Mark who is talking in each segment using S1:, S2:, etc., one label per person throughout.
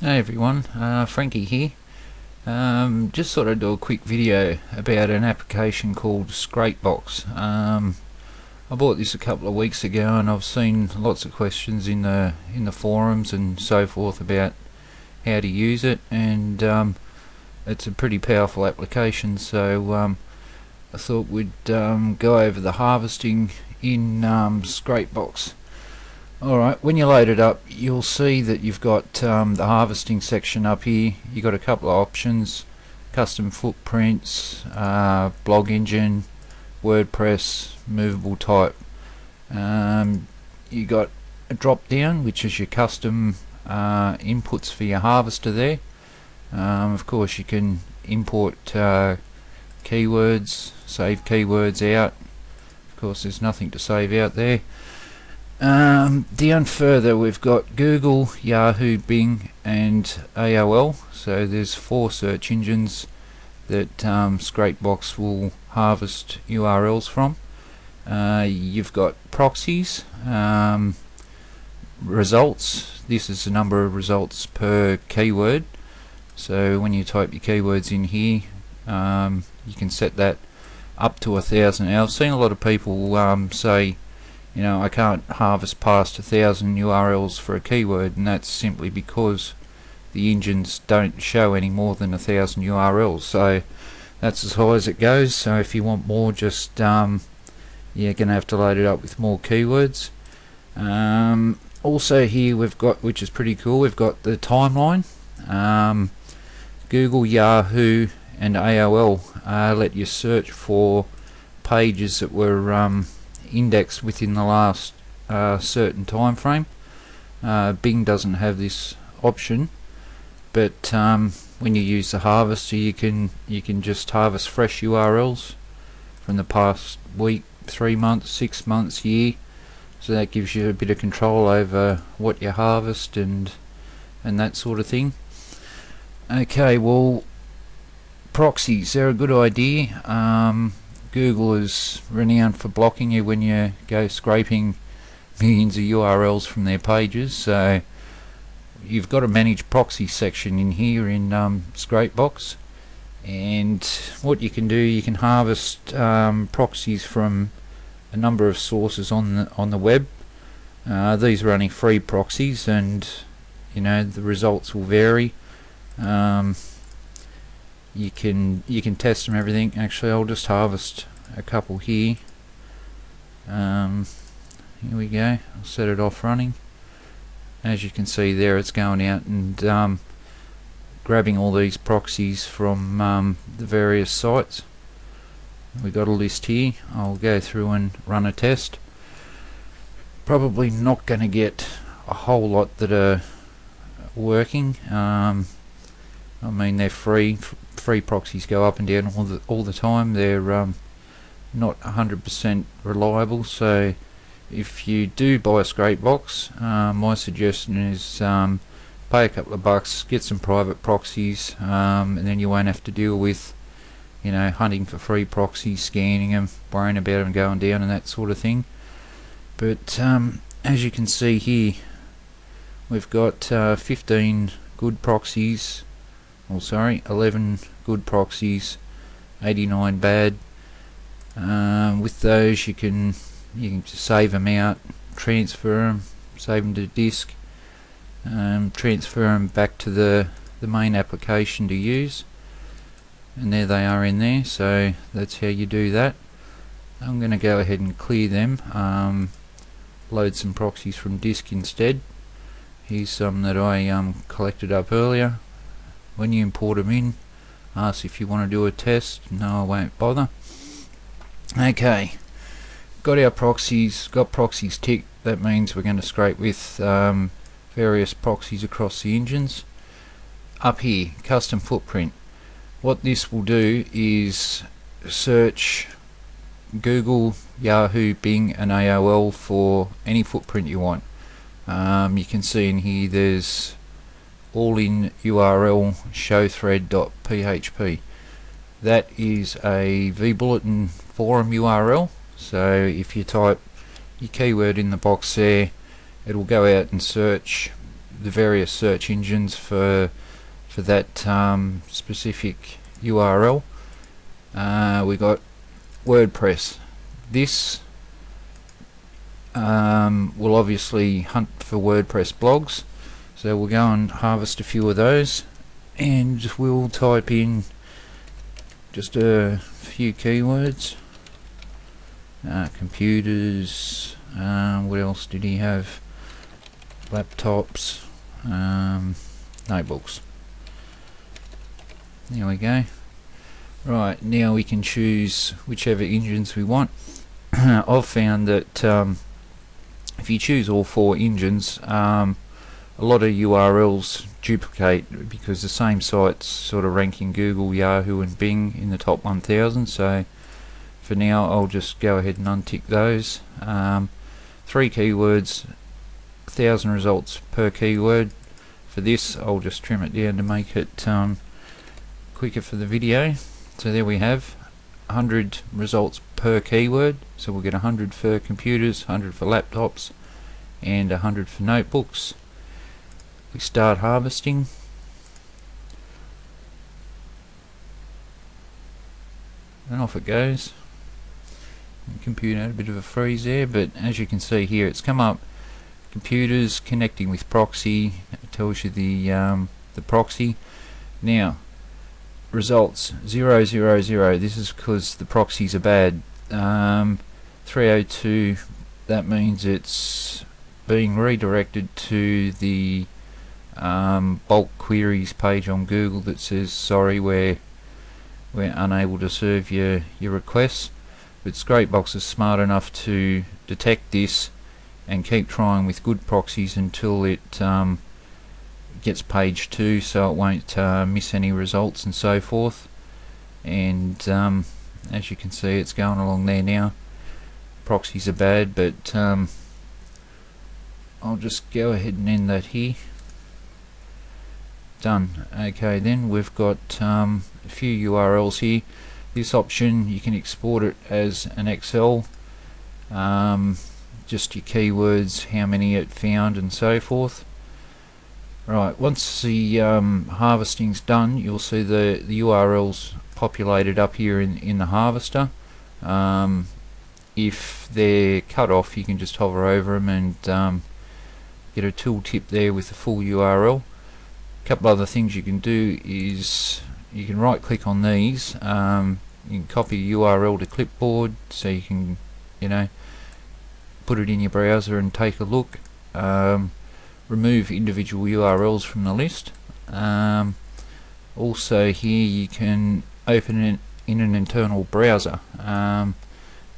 S1: Hey everyone, Frankie here. Just thought I'd do a quick video about an application called Scrapebox. I bought this a couple of weeks ago, and I've seen lots of questions in the forums and so forth about how to use it, and it's a pretty powerful application. So I thought we'd go over the harvesting in Scrapebox. Alright, when you load it up, you'll see that you've got the harvesting section up here. You've got a couple of options: custom footprints, blog engine, WordPress, movable type. You got a drop down, which is your custom inputs for your harvester there. Of course, you can import keywords, save keywords out. Of course, there's nothing to save out there. Down further, we've got Google, Yahoo, Bing and AOL. So there's 4 search engines that Scrapebox will harvest URLs from. You've got proxies, results. This is the number of results per keyword. So when you type your keywords in here, you can set that up to 1,000. Now, I've seen a lot of people say, you know, I can't harvest past 1,000 URLs for a keyword, and that's simply because the engines don't show any more than 1,000 URLs. So that's as high as it goes. So if you want more, just you're gonna have to load it up with more keywords. Also here we've got, which is pretty cool, we've got the timeline. Google, Yahoo and AOL let you search for pages that were indexed within the last certain time frame. Bing doesn't have this option, but when you use the harvester, you can just harvest fresh URLs from the past week, 3 months, 6 months, year. So that gives you a bit of control over what you harvest and that sort of thing. Okay, well, proxies, they're a good idea. Google is renowned for blocking you when you go scraping millions of URLs from their pages, so you've got a manage proxy section in here in Scrapebox, and what you can do, you can harvest proxies from a number of sources on the web. These are only free proxies, and you know the results will vary. You can test them, everything. Actually, I'll just harvest a couple here. Here we go. I'll set it off running. As you can see there, it's going out and grabbing all these proxies from the various sites. We got a list here. I'll go through and run a test. Probably not going to get a whole lot that are working. I mean, they're free. Free proxies go up and down all the time. They're not 100% reliable. So if you do buy a Scrapebox, my suggestion is pay a couple of bucks, get some private proxies, and then you won't have to deal with, you know, hunting for free proxies, scanning them, worrying about them going down and that sort of thing. But as you can see here, we've got 15 good proxies. Oh, sorry, 11 good proxies, 89 bad. With those, you can just save them out, transfer them, save them to disk, transfer them back to the main application to use, and there they are in there. So that's how you do that. I'm going to go ahead and clear them, load some proxies from disk instead. Here's some that I collected up earlier. When you import them in, ask if you want to do a test. No, I won't bother. Okay, got our proxies, got proxies ticked. That means we're going to scrape with various proxies across the engines. Up here, custom footprint. What this will do is search Google, Yahoo, Bing and AOL for any footprint you want. You can see in here there's all in URL showthread.php. That is a vBulletin forum URL. So if you type your keyword in the box there, it'll go out and search the various search engines for that specific URL. We got WordPress. This will obviously hunt for WordPress blogs, so we'll go and harvest a few of those, and we'll type in just a few keywords. Computers, what else did he have? Laptops, notebooks. There we go. Right, now we can choose whichever engines we want. I've found that if you choose all 4 engines, a lot of URLs duplicate because the same sites sort of rank in Google, Yahoo and Bing in the top 1000. So for now I'll just go ahead and untick those. 3 keywords, 1000 results per keyword. For this I'll just trim it down to make it quicker for the video. So there we have 100 results per keyword, so we'll get 100 for computers, 100 for laptops and 100 for notebooks. We start harvesting. And off it goes. The computer had a bit of a freeze there, but as you can see here, it's come up computers connecting with proxy. It tells you the proxy. Now results 000. This is because the proxies are bad. 302, that means it's being redirected to the bulk queries page on Google that says sorry, we're unable to serve your requests. But Scrapebox is smart enough to detect this and keep trying with good proxies until it gets page 2, so it won't miss any results and so forth. And as you can see, it's going along there now. Proxies are bad, but I'll just go ahead and end that here. Done. Okay, then we've got a few URLs here. This option, you can export it as an Excel, just your keywords, how many it found and so forth. Right, once the harvesting's done, you'll see the URLs populated up here in the harvester. If they're cut off, you can just hover over them and get a tooltip there with the full URL. A couple other things you can do is you can right click on these. You can copy a URL to clipboard, so you can, put it in your browser and take a look. Remove individual URLs from the list. Also here you can open it in an internal browser,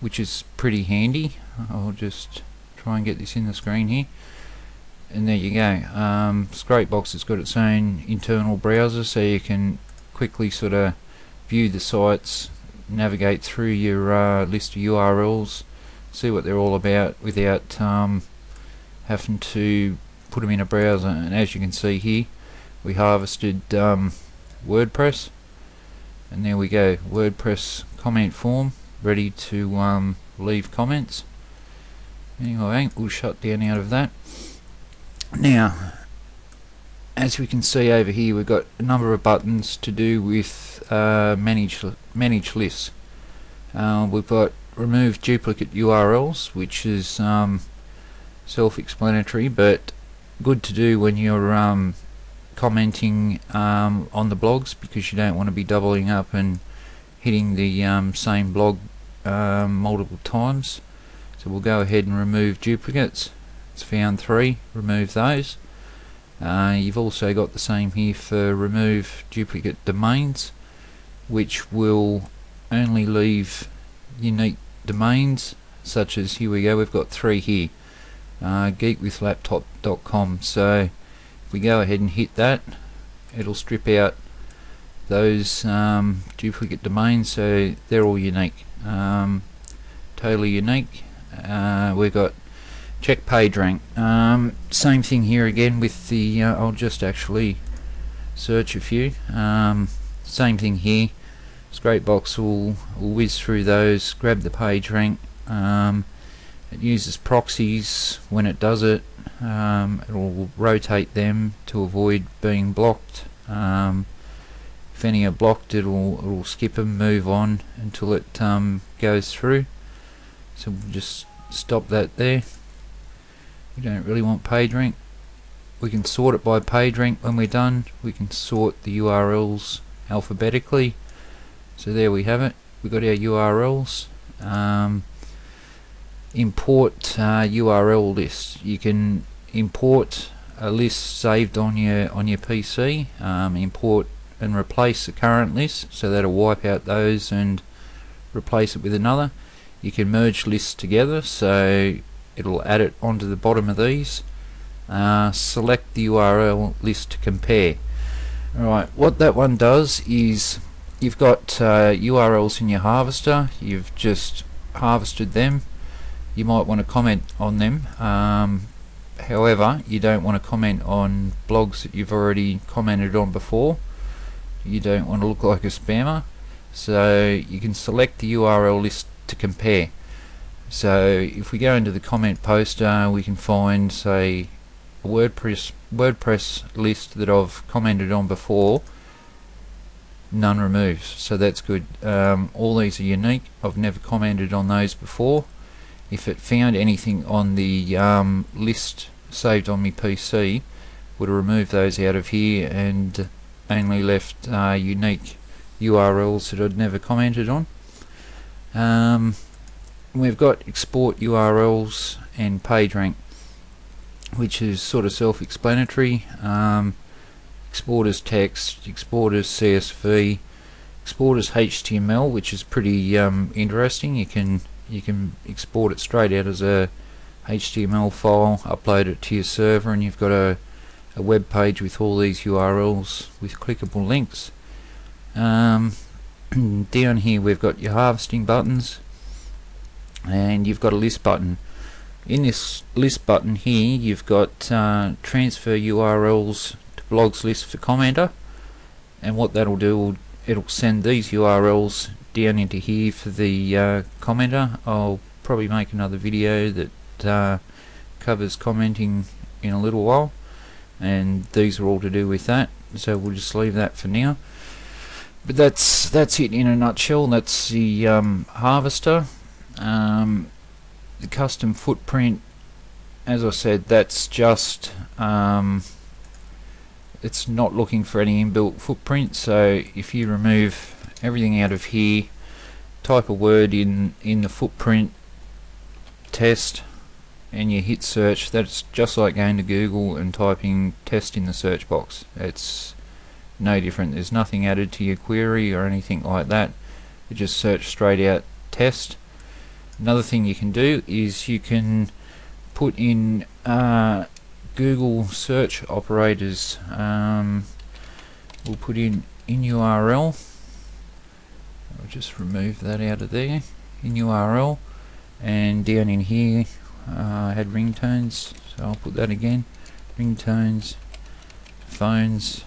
S1: which is pretty handy. I'll just try and get this in the screen here, and there you go. Scrapebox has got its own internal browser, so you can quickly sort of view the sites, navigate through your list of URLs, see what they're all about without having to put them in a browser. And as you can see here, we harvested WordPress, and there we go, WordPress comment form ready to leave comments. Anyway, we'll shut down out of that. Now, as we can see over here, we've got a number of buttons to do with manage lists. We've got remove duplicate URLs, which is self-explanatory, but good to do when you're commenting on the blogs, because you don't want to be doubling up and hitting the same blog multiple times. So we'll go ahead and remove duplicates. It's found 3, remove those. You've also got the same here for remove duplicate domains, which will only leave unique domains, such as, here we go, we've got 3 here, geekwithlaptop.com. so if we go ahead and hit that, it'll strip out those duplicate domains, so they're all unique, totally unique. We've got check page rank, same thing here again with the I'll just actually search a few. Same thing here, Scrapebox will whiz through those, grab the page rank, and It uses proxies when it does it. It will rotate them to avoid being blocked. If any are blocked, it'll skip them, move on until it goes through. So we'll just stop that there. We don't really want page rank. We can sort it by page rank when we're done. We can sort the URLs alphabetically. So there we have it. We've got our URLs. Import URL list. You can import a list saved on your PC. Import and replace the current list, so that'll wipe out those and replace it with another. You can merge lists together, so it'll add it onto the bottom of these. Select the URL list to compare. Alright, what that one does is you've got URLs in your harvester. You've just harvested them. You might want to comment on them. However, you don't want to comment on blogs that you've already commented on before. You don't want to look like a spammer, so you can select the URL list to compare. So if we go into the comment poster, we can find, say, a WordPress list that I've commented on before. None removes, so that's good. All these are unique. I've never commented on those before. If it found anything on the list saved on my PC, would have removed those out of here and only left unique URLs that I'd never commented on. We've got export URLs and PageRank, which is sort of self-explanatory. Export as text, export as CSV, export as HTML, which is pretty interesting. You can export it straight out as a HTML file, upload it to your server, and you've got a web page with all these URLs with clickable links. Down here we've got your harvesting buttons, and you've got a list button. In this list button here, you've got transfer URLs to blogs list for commenter, and what that'll do, it'll send these URLs down into here for the commenter. I'll probably make another video that covers commenting in a little while, and these are all to do with that, so we'll just leave that for now. But that's it in a nutshell. That's the harvester. The custom footprint, as I said, that's just it's not looking for any inbuilt footprint. So if you remove everything out of here, type a word in the footprint test, and you hit search, that's just like going to Google and typing test in the search box. It's no different. There's nothing added to your query or anything like that. You just search straight out test. Another thing you can do is you can put in Google search operators. We'll put in URL. I'll just remove that out of there. In URL, and down in here I had ringtones, so I'll put that again. Ringtones, phones,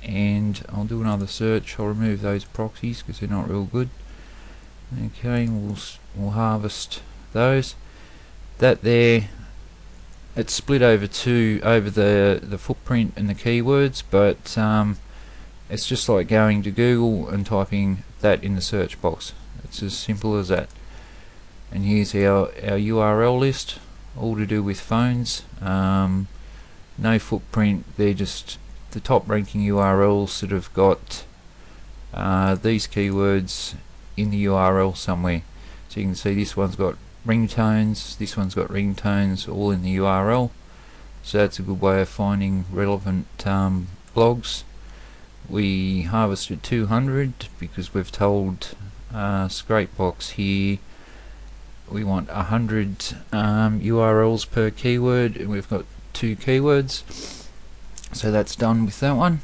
S1: and I'll do another search. I'll remove those proxies because they're not real good. Okay, we'll harvest those. That there, it's split over the footprint and the keywords, but it's just like going to Google and typing that in the search box. It's as simple as that. And here's our URL list, all to do with phones. No footprint, they're just the top ranking URLs that have got these keywords in the URL somewhere. So you can see this one's got ringtones, this one's got ringtones, all in the URL. So that's a good way of finding relevant blogs. We harvested 200 because we've told Scrapebox here we want 100 URLs per keyword, and we've got 2 keywords, so that's done with that one.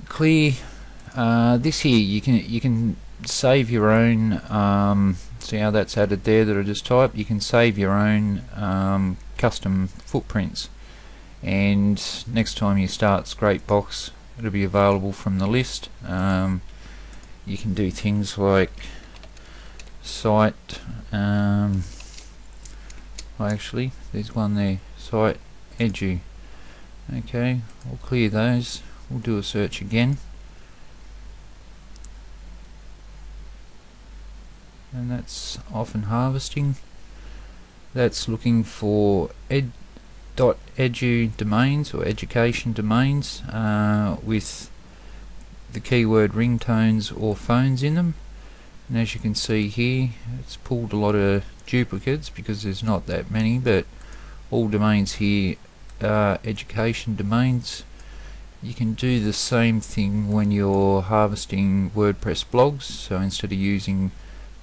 S1: Clear. This here you can save your own. See how that's added there that I just typed? You can save your own custom footprints, and next time you start Scrapebox, it'll be available from the list. You can do things like site Oh, actually, there's one there, site edu. Okay, we'll clear those. We'll do a search again, and that's often harvesting. That's looking for .edu domains or education domains with the keyword ringtones or phones in them. And as you can see here, it's pulled a lot of duplicates because there's not that many, but all domains here are education domains. You can do the same thing when you're harvesting WordPress blogs. So instead of using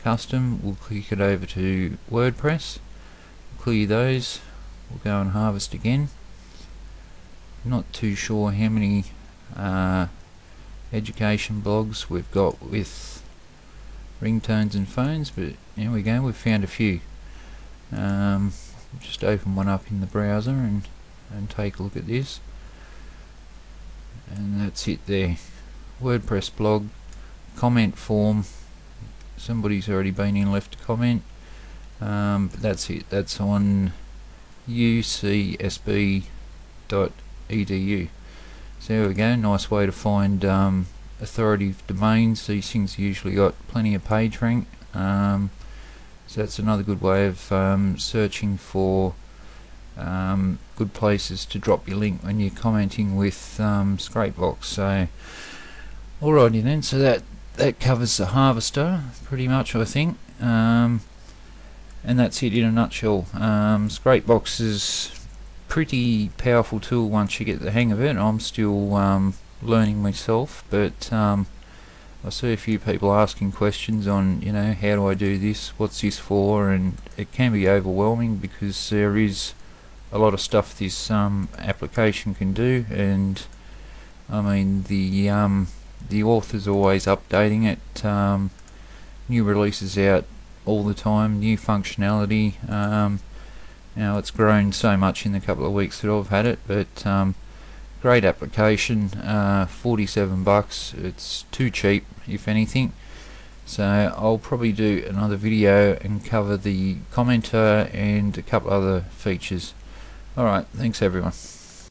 S1: custom, we'll click it over to WordPress, clear those, we'll go and harvest again. Not too sure how many education blogs we've got with ringtones and phones, but here we go, we've found a few. Just open one up in the browser and take a look at this, and that's it there. WordPress blog, comment form, somebody's already been in, left a comment, but that's it. That's on ucsb.edu. So there we go, nice way to find authoritative domains. These things usually got plenty of page rank, so that's another good way of searching for good places to drop your link when you're commenting with Scrapebox. So alrighty then, so that covers the harvester pretty much, I think, and that's it in a nutshell. Scrapebox is pretty powerful tool once you get the hang of it. I'm still learning myself, but I see a few people asking questions on, you know, how do I do this, what's this for, and it can be overwhelming because there is a lot of stuff this application can do, and I mean the author's always updating it, new releases out all the time, new functionality. Now it's grown so much in the couple of weeks that I've had it, but great application, $47. It's too cheap, if anything. So I'll probably do another video and cover the commenter and a couple other features. Alright, thanks everyone.